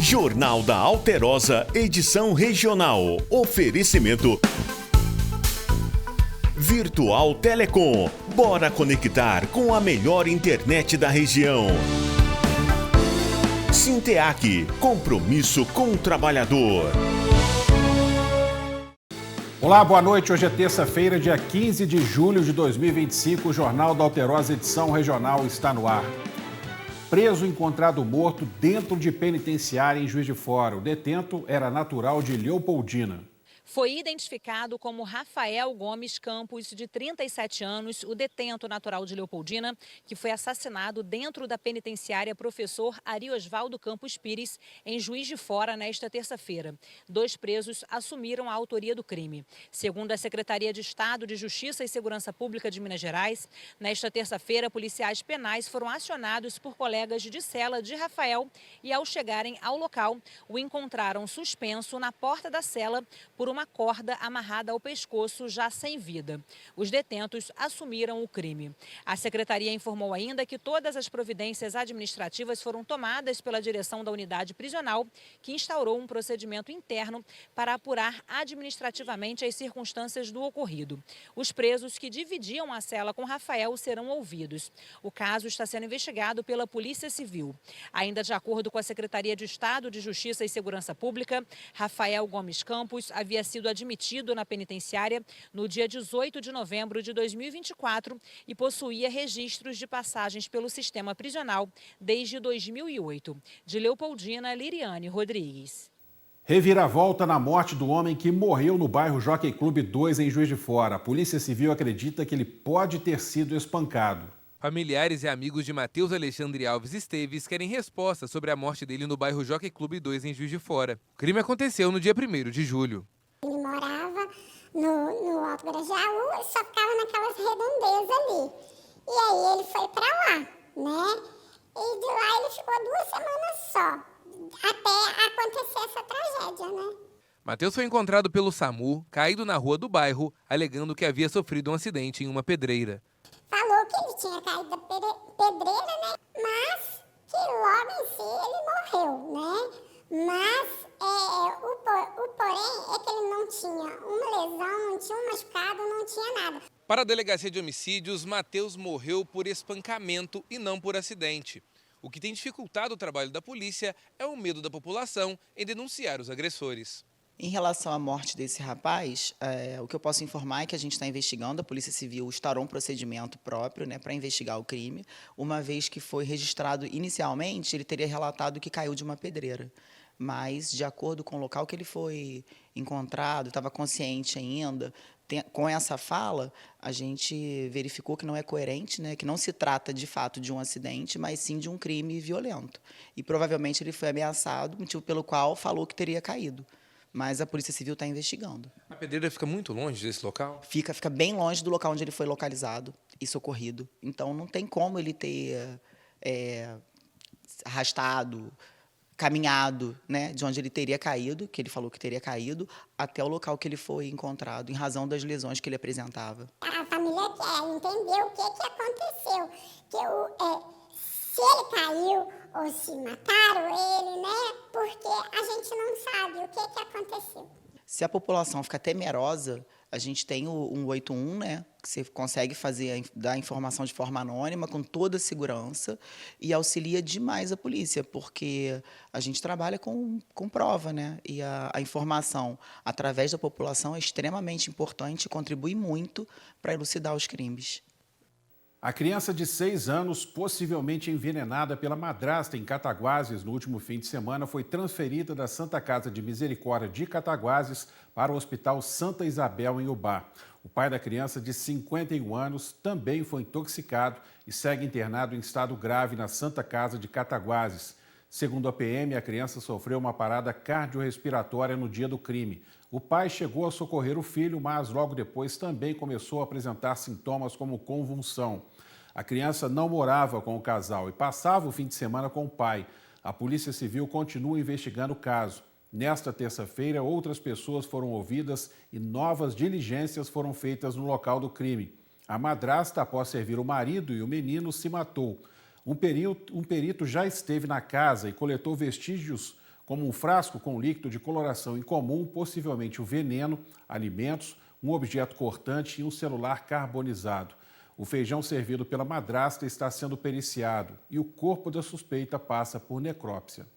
Jornal da Alterosa, edição regional. Oferecimento Virtual Telecom. Bora conectar com a melhor internet da região. Sinteac, compromisso com o trabalhador. Olá, boa noite. Hoje é terça-feira, dia 15 de julho de 2025. O Jornal da Alterosa, edição regional, está no ar. Preso encontrado morto dentro de penitenciária em Juiz de Fora. O detento era natural de Leopoldina. Foi identificado como Rafael Gomes Campos, de 37 anos, o detento natural de Leopoldina, que foi assassinado dentro da penitenciária Professor Ari Osvaldo Campos Pires, em Juiz de Fora, nesta terça-feira. 2 presos assumiram a autoria do crime. Segundo a Secretaria de Estado de Justiça e Segurança Pública de Minas Gerais, nesta terça-feira, policiais penais foram acionados por colegas de cela de Rafael e, ao chegarem ao local, o encontraram suspenso na porta da cela por uma corda amarrada ao pescoço, já sem vida. Os detentos assumiram o crime. A secretaria informou ainda que todas as providências administrativas foram tomadas pela direção da unidade prisional, que instaurou um procedimento interno para apurar administrativamente as circunstâncias do ocorrido. Os presos que dividiam a cela com Rafael serão ouvidos. O caso está sendo investigado pela Polícia Civil. Ainda de acordo com a Secretaria de Estado de Justiça e Segurança Pública, Rafael Gomes Campos havia sido admitido na penitenciária no dia 18 de novembro de 2024 e possuía registros de passagens pelo sistema prisional desde 2008. De Leopoldina, Liriane Rodrigues. Reviravolta na morte do homem que morreu no bairro Jockey Club 2, em Juiz de Fora. A Polícia Civil acredita que ele pode ter sido espancado. Familiares e amigos de Matheus Alexandre Alves Esteves querem respostas sobre a morte dele no bairro Jockey Club 2, em Juiz de Fora. O crime aconteceu no dia 1º de julho. Ele morava no Alto Grajaú, ele só ficava naquelas redondezas ali. E aí ele foi pra lá, né? E de lá ele ficou 2 semanas só, até acontecer essa tragédia, né? Matheus foi encontrado pelo SAMU, caído na rua do bairro, alegando que havia sofrido um acidente em uma pedreira. Falou que ele tinha caído da pedreira, né? Mas que logo em si ele morreu, né? Mas o porém é que ele não tinha uma lesão, não tinha um machucado, não tinha nada. Para a Delegacia de Homicídios, Matheus morreu por espancamento e não por acidente. O que tem dificultado o trabalho da polícia é o medo da população em denunciar os agressores. Em relação à morte desse rapaz, o que eu posso informar é que a gente está investigando, a Polícia Civil instaurou um procedimento próprio, né, para investigar o crime, uma vez que foi registrado inicialmente, ele teria relatado que caiu de uma pedreira. Mas, de acordo com o local que ele foi encontrado, estava consciente ainda, com essa fala, a gente verificou que não é coerente, né, que não se trata, de fato, de um acidente, mas sim de um crime violento. E, provavelmente, ele foi ameaçado, motivo pelo qual falou que teria caído. Mas a Polícia Civil está investigando. A pedreira fica muito longe desse local? Fica bem longe do local onde ele foi localizado e socorrido. Então, não tem como ele ter arrastado, caminhado, né, de onde ele teria caído, que ele falou que teria caído, até o local que ele foi encontrado, em razão das lesões que ele apresentava. A família quer entender o que aconteceu, se ele caiu ou se mataram ele, né, porque a gente não sabe o que aconteceu. Se a população ficar temerosa, a gente tem o 181, né, que você consegue dar informação de forma anônima, com toda a segurança, e auxilia demais a polícia, porque a gente trabalha com prova, né, e a informação através da população é extremamente importante e contribui muito para elucidar os crimes. A criança de 6 anos, possivelmente envenenada pela madrasta em Cataguases no último fim de semana, foi transferida da Santa Casa de Misericórdia de Cataguases para o Hospital Santa Isabel, em Ubá. O pai da criança, de 51 anos, também foi intoxicado e segue internado em estado grave na Santa Casa de Cataguases. Segundo a PM, a criança sofreu uma parada cardiorrespiratória no dia do crime. O pai chegou a socorrer o filho, mas logo depois também começou a apresentar sintomas como convulsão. A criança não morava com o casal e passava o fim de semana com o pai. A Polícia Civil continua investigando o caso. Nesta terça-feira, outras pessoas foram ouvidas e novas diligências foram feitas no local do crime. A madrasta, após servir o marido e o menino, se matou. Um perito já esteve na casa e coletou vestígios como um frasco com líquido de coloração incomum, possivelmente o veneno, alimentos, um objeto cortante e um celular carbonizado. O feijão servido pela madrasta está sendo periciado e o corpo da suspeita passa por necrópsia.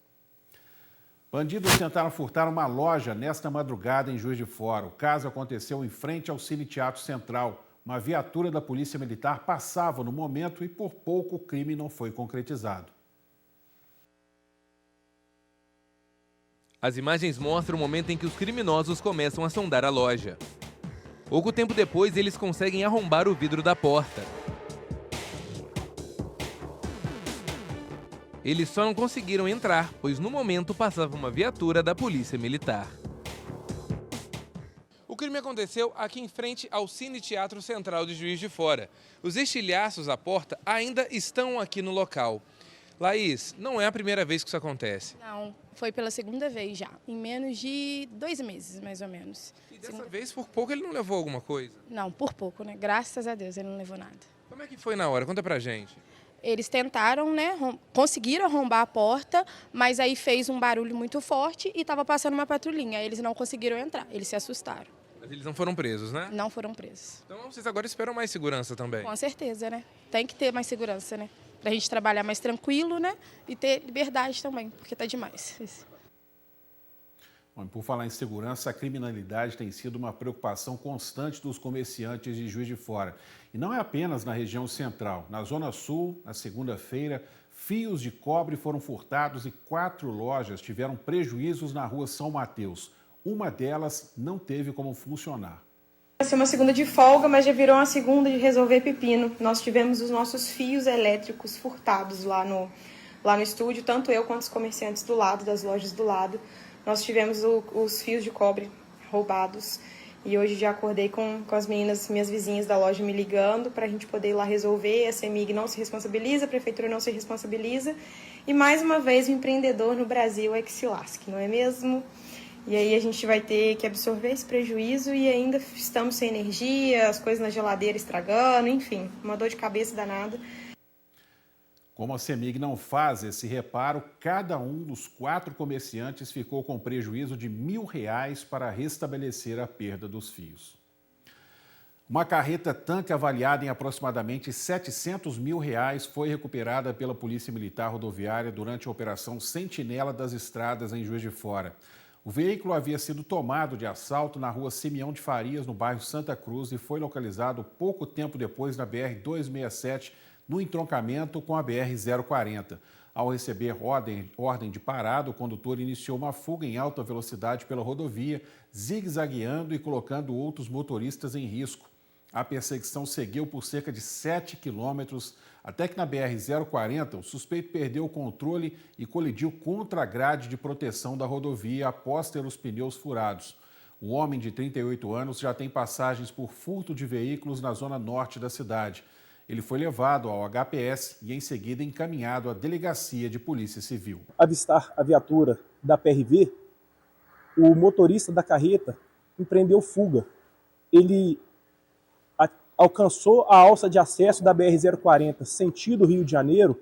Bandidos tentaram furtar uma loja nesta madrugada em Juiz de Fora. O caso aconteceu em frente ao Cine Teatro Central. Uma viatura da Polícia Militar passava no momento e por pouco o crime não foi concretizado. As imagens mostram o momento em que os criminosos começam a sondar a loja. Pouco tempo depois, eles conseguem arrombar o vidro da porta. Eles só não conseguiram entrar, pois no momento passava uma viatura da Polícia Militar. O crime aconteceu aqui em frente ao Cine Teatro Central de Juiz de Fora. Os estilhaços à porta ainda estão aqui no local. Laís, não é a primeira vez que isso acontece. Não, foi pela segunda vez já, em menos de 2 meses, mais ou menos. E dessa vez, por pouco, ele não levou alguma coisa? Não, por pouco, né? Graças a Deus, ele não levou nada. Como é que foi na hora? Conta pra gente. Eles tentaram, né, conseguiram arrombar a porta, mas aí fez um barulho muito forte e estava passando uma patrulhinha. Eles não conseguiram entrar, eles se assustaram. Mas eles não foram presos, né? Não foram presos. Então vocês agora esperam mais segurança também? Com certeza, né? Tem que ter mais segurança, né? Pra gente trabalhar mais tranquilo, né? E ter liberdade também, porque tá demais. Bom, por falar em segurança, a criminalidade tem sido uma preocupação constante dos comerciantes de Juiz de Fora. E não é apenas na região central. Na Zona Sul, na segunda-feira, fios de cobre foram furtados e 4 lojas tiveram prejuízos na rua São Mateus. Uma delas não teve como funcionar. Vai ser uma segunda de folga, mas já virou uma segunda de resolver pepino. Nós tivemos os nossos fios elétricos furtados lá no estúdio, tanto eu quanto os comerciantes do lado, das lojas do lado. Nós tivemos os fios de cobre roubados e hoje já acordei com as meninas, minhas vizinhas da loja me ligando para a gente poder ir lá resolver. A CEMIG não se responsabiliza, a prefeitura não se responsabiliza e mais uma vez o empreendedor no Brasil é que se lasque, não é mesmo? E aí a gente vai ter que absorver esse prejuízo e ainda estamos sem energia, as coisas na geladeira estragando, enfim, uma dor de cabeça danada. Como a CEMIG não faz esse reparo, cada um dos 4 comerciantes ficou com prejuízo de R$1.000 para restabelecer a perda dos fios. Uma carreta-tanque avaliada em aproximadamente R$700 mil foi recuperada pela Polícia Militar Rodoviária durante a Operação Sentinela das Estradas em Juiz de Fora. O veículo havia sido tomado de assalto na rua Simeão de Farias, no bairro Santa Cruz, e foi localizado pouco tempo depois na BR-267, no entroncamento com a BR-040. Ao receber ordem de parada, o condutor iniciou uma fuga em alta velocidade pela rodovia, zigue-zagueando e colocando outros motoristas em risco. A perseguição seguiu por cerca de 7 quilômetros, até que na BR-040 o suspeito perdeu o controle e colidiu contra a grade de proteção da rodovia após ter os pneus furados. O homem de 38 anos já tem passagens por furto de veículos na zona norte da cidade. Ele foi levado ao HPS e em seguida encaminhado à Delegacia de Polícia Civil. Avistar a viatura da PRV, o motorista da carreta empreendeu fuga. Ele alcançou a alça de acesso da BR-040, sentido Rio de Janeiro,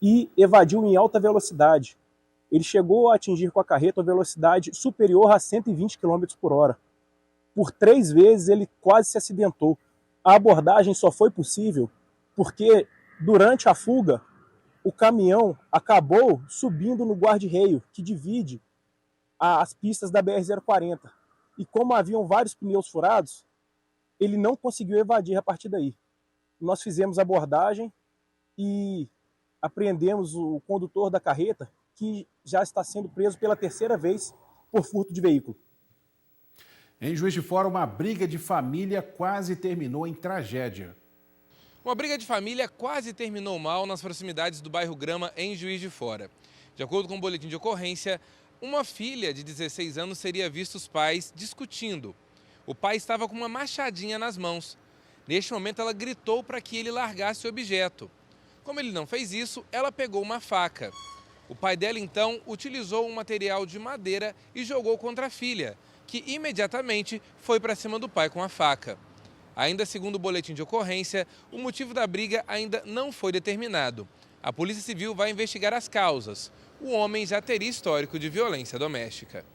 e evadiu em alta velocidade. Ele chegou a atingir com a carreta a velocidade superior a 120 km por hora. Por 3 vezes ele quase se acidentou. A abordagem só foi possível porque, durante a fuga, o caminhão acabou subindo no guarda-reio, que divide as pistas da BR-040. E como haviam vários pneus furados, ele não conseguiu evadir a partir daí. Nós fizemos a abordagem e apreendemos o condutor da carreta, que já está sendo preso pela 3ª vez por furto de veículo. Em Juiz de Fora, uma briga de família quase terminou em tragédia. Uma briga de família quase terminou mal nas proximidades do bairro Grama, em Juiz de Fora. De acordo com o boletim de ocorrência, uma filha de 16 anos teria visto os pais discutindo. O pai estava com uma machadinha nas mãos. Neste momento, ela gritou para que ele largasse o objeto. Como ele não fez isso, ela pegou uma faca. O pai dela, então, utilizou um material de madeira e jogou contra a filha, que imediatamente foi para cima do pai com a faca. Ainda segundo o boletim de ocorrência, o motivo da briga ainda não foi determinado. A Polícia Civil vai investigar as causas. o homem já teria histórico de violência doméstica.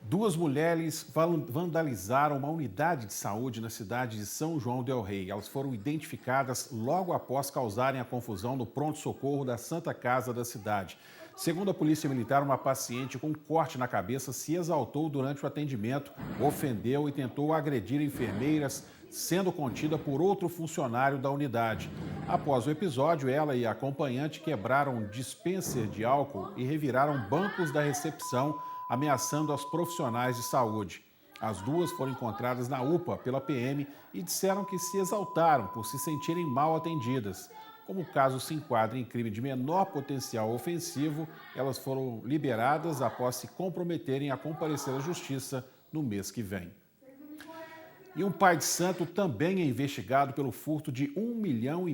Duas mulheres vandalizaram uma unidade de saúde na cidade de São João del Rei. Elas foram identificadas logo após causarem a confusão no pronto-socorro da Santa Casa da cidade. Segundo a Polícia Militar, uma paciente com um corte na cabeça se exaltou durante o atendimento, ofendeu e tentou agredir enfermeiras, sendo contida por outro funcionário da unidade. Após o episódio, ela e a acompanhante quebraram um dispenser de álcool e reviraram bancos da recepção, ameaçando as profissionais de saúde. As duas foram encontradas na UPA pela PM e disseram que se exaltaram por se sentirem mal atendidas. Como o caso se enquadra em crime de menor potencial ofensivo, elas foram liberadas após se comprometerem a comparecer à justiça no mês que vem. E um pai de santo também é investigado pelo furto de R$1,5 milhão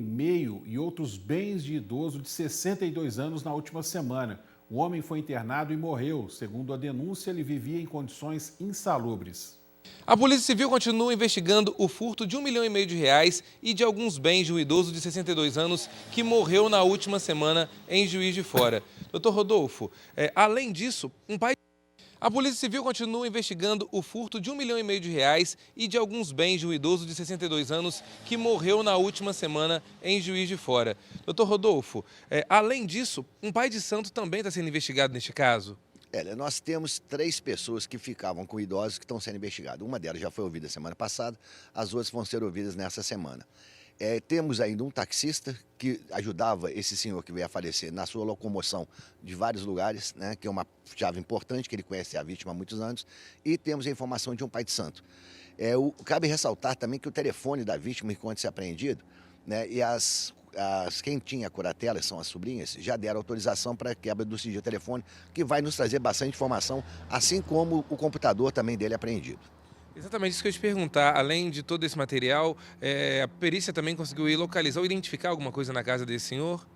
e outros bens de idoso de 62 anos na última semana. O homem foi internado e morreu. Segundo a denúncia, ele vivia em condições insalubres. A Polícia Civil continua investigando o furto de R$1,5 milhão e de alguns bens de um idoso de 62 anos que morreu na última semana em Juiz de Fora. Doutor Rodolfo, além disso, A Polícia Civil continua investigando o furto de R$1,5 milhão e de alguns bens de um idoso de 62 anos que morreu na última semana em Juiz de Fora. Doutor Rodolfo, além disso, um pai de santo também está sendo investigado neste caso? Nós temos 3 pessoas que ficavam com idosos que estão sendo investigadas. Uma delas já foi ouvida semana passada, as outras vão ser ouvidas nessa semana. Temos ainda um taxista que ajudava esse senhor que veio a falecer na sua locomoção de vários lugares, né, que é uma chave importante, que ele conhece a vítima há muitos anos, e temos a informação de um pai de santo. Cabe ressaltar também que o telefone da vítima, enquanto se apreendido, né, e quem tinha a curatela, são as sobrinhas, já deram autorização para a quebra do sigilo telefone, que vai nos trazer bastante informação, assim como o computador também dele apreendido. Exatamente isso que eu ia te perguntar. Além de todo esse material, a perícia também conseguiu localizar ou identificar alguma coisa na casa desse senhor?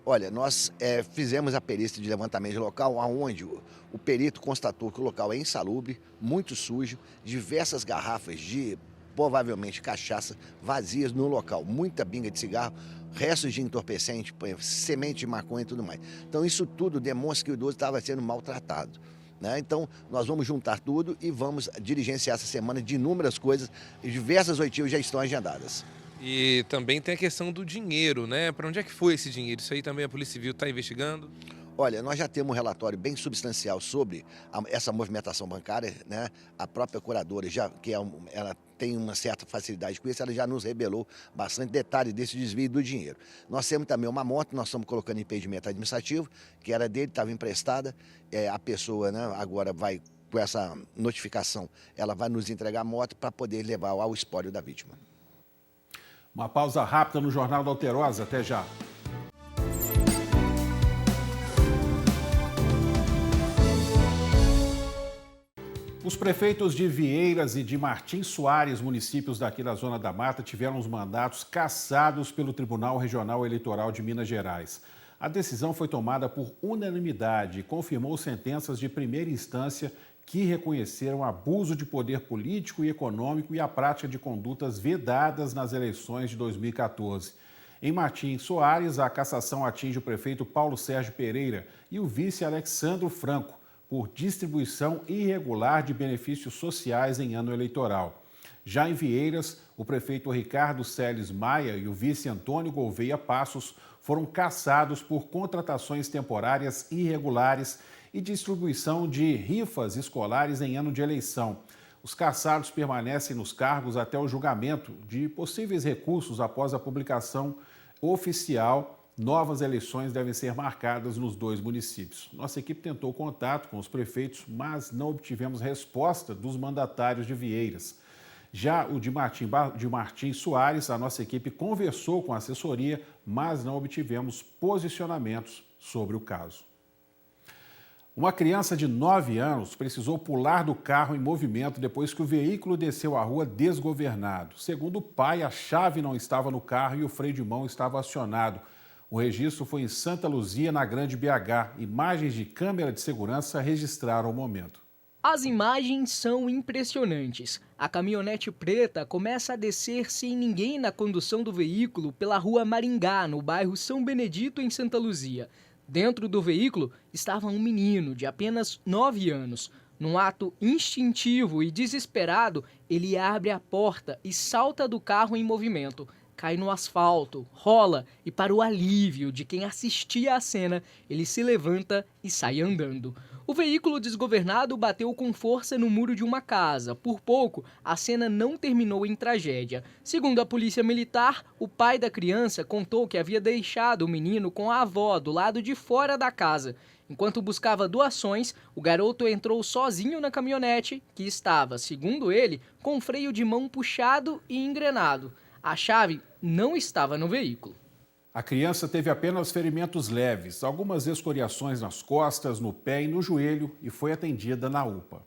Olha, nós fizemos a perícia de levantamento de local, onde o perito constatou que o local é insalubre, muito sujo, diversas garrafas de, provavelmente, cachaça vazias no local, muita binga de cigarro, restos de entorpecente, semente de maconha e tudo mais. Então isso tudo demonstra que o idoso estava sendo maltratado. Então, nós vamos juntar tudo e vamos diligenciar essa semana de inúmeras coisas, e diversas oitivas já estão agendadas. E também tem a questão do dinheiro, né? Para onde é que foi esse dinheiro? Isso aí também a Polícia Civil está investigando? Olha, nós já temos um relatório bem substancial sobre essa movimentação bancária, né? A própria curadora, ela tem uma certa facilidade com isso, ela já nos revelou bastante detalhes desse desvio do dinheiro. Nós temos também uma moto, nós estamos colocando impedimento administrativo, que era dele, estava emprestada, a pessoa, né, agora vai, com essa notificação, ela vai nos entregar a moto para poder levar ao espólio da vítima. Uma pausa rápida no Jornal da Alterosa, até já. Os prefeitos de Vieiras e de Martins Soares, municípios daqui da Zona da Mata, tiveram os mandatos cassados pelo Tribunal Regional Eleitoral de Minas Gerais. A decisão foi tomada por unanimidade e confirmou sentenças de primeira instância que reconheceram abuso de poder político e econômico e a prática de condutas vedadas nas eleições de 2014. Em Martins Soares, a cassação atinge o prefeito Paulo Sérgio Pereira e o vice Alexandro Franco, por distribuição irregular de benefícios sociais em ano eleitoral. Já em Vieiras, o prefeito Ricardo Celes Maia e o vice Antônio Gouveia Passos foram cassados por contratações temporárias irregulares e distribuição de rifas escolares em ano de eleição. Os cassados permanecem nos cargos até o julgamento de possíveis recursos após a publicação oficial. Novas eleições devem ser marcadas nos 2 municípios. Nossa equipe tentou contato com os prefeitos, mas não obtivemos resposta dos mandatários de Vieiras. Já o de Martins Soares, a nossa equipe conversou com a assessoria, mas não obtivemos posicionamentos sobre o caso. Uma criança de 9 anos precisou pular do carro em movimento depois que o veículo desceu a rua desgovernado. Segundo o pai, a chave não estava no carro e o freio de mão estava acionado. O registro foi em Santa Luzia, na Grande BH. Imagens de câmera de segurança registraram o momento. As imagens são impressionantes. A caminhonete preta começa a descer sem ninguém na condução do veículo pela rua Maringá, no bairro São Benedito, em Santa Luzia. Dentro do veículo estava um menino de apenas 9 anos. Num ato instintivo e desesperado, ele abre a porta e salta do carro em movimento. Cai no asfalto, rola e, para o alívio de quem assistia à cena, ele se levanta e sai andando. O veículo desgovernado bateu com força no muro de uma casa. Por pouco, a cena não terminou em tragédia. Segundo a polícia militar, o pai da criança contou que havia deixado o menino com a avó do lado de fora da casa. Enquanto buscava doações, o garoto entrou sozinho na caminhonete, que estava, segundo ele, com o freio de mão puxado e engrenado. A chave não estava no veículo. A criança teve apenas ferimentos leves, algumas escoriações nas costas, no pé e no joelho e foi atendida na UPA.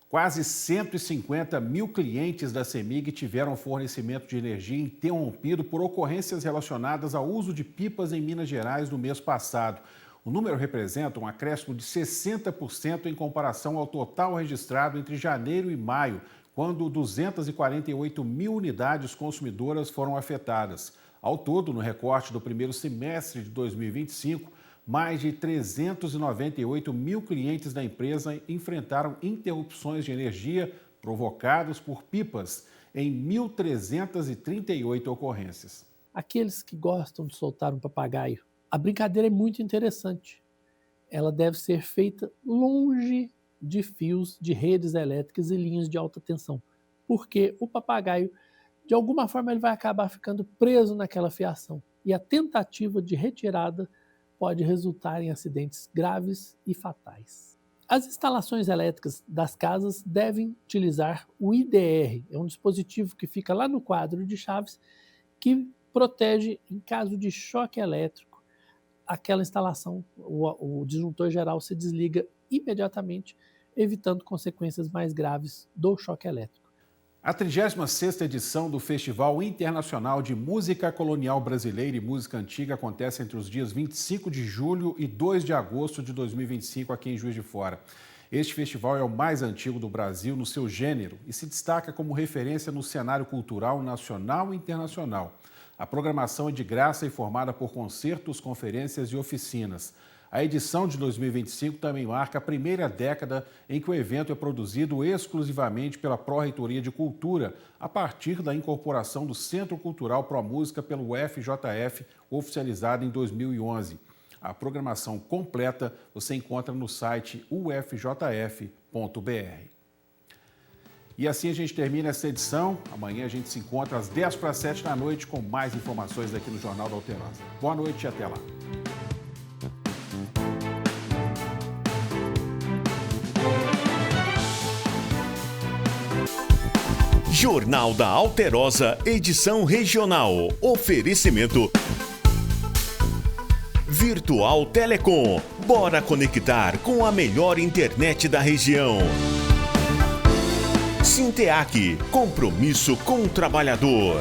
Quase 150 mil clientes da CEMIG tiveram fornecimento de energia interrompido por ocorrências relacionadas ao uso de pipas em Minas Gerais no mês passado. O número representa um acréscimo de 60% em comparação ao total registrado entre janeiro e maio, quando 248 mil unidades consumidoras foram afetadas. Ao todo, no recorte do primeiro semestre de 2025, mais de 398 mil clientes da empresa enfrentaram interrupções de energia provocadas por pipas em 1.338 ocorrências. Aqueles que gostam de soltar um papagaio, a brincadeira é muito interessante. Ela deve ser feita longe de fios de redes elétricas e linhas de alta tensão, porque o papagaio, de alguma forma, ele vai acabar ficando preso naquela fiação e a tentativa de retirada pode resultar em acidentes graves e fatais. As instalações elétricas das casas devem utilizar o IDR, é um dispositivo que fica lá no quadro de chaves que protege em caso de choque elétrico. Aquela instalação, o disjuntor geral se desliga imediatamente, evitando consequências mais graves do choque elétrico. A 36ª edição do Festival Internacional de Música Colonial Brasileira e Música Antiga acontece entre os dias 25 de julho e 2 de agosto de 2025 aqui em Juiz de Fora. Este festival é o mais antigo do Brasil no seu gênero e se destaca como referência no cenário cultural nacional e internacional. A programação é de graça e formada por concertos, conferências e oficinas. A edição de 2025 também marca a primeira década em que o evento é produzido exclusivamente pela Pró-Reitoria de Cultura, a partir da incorporação do Centro Cultural Pro Música pelo UFJF, oficializado em 2011. A programação completa você encontra no site ufjf.br. E assim a gente termina essa edição. Amanhã a gente se encontra às 6:50 da noite com mais informações aqui no Jornal da Alterosa. Boa noite e até lá. Jornal da Alterosa, edição regional. Oferecimento Virtual Telecom. Bora conectar com a melhor internet da região. Sinteac, compromisso com o trabalhador.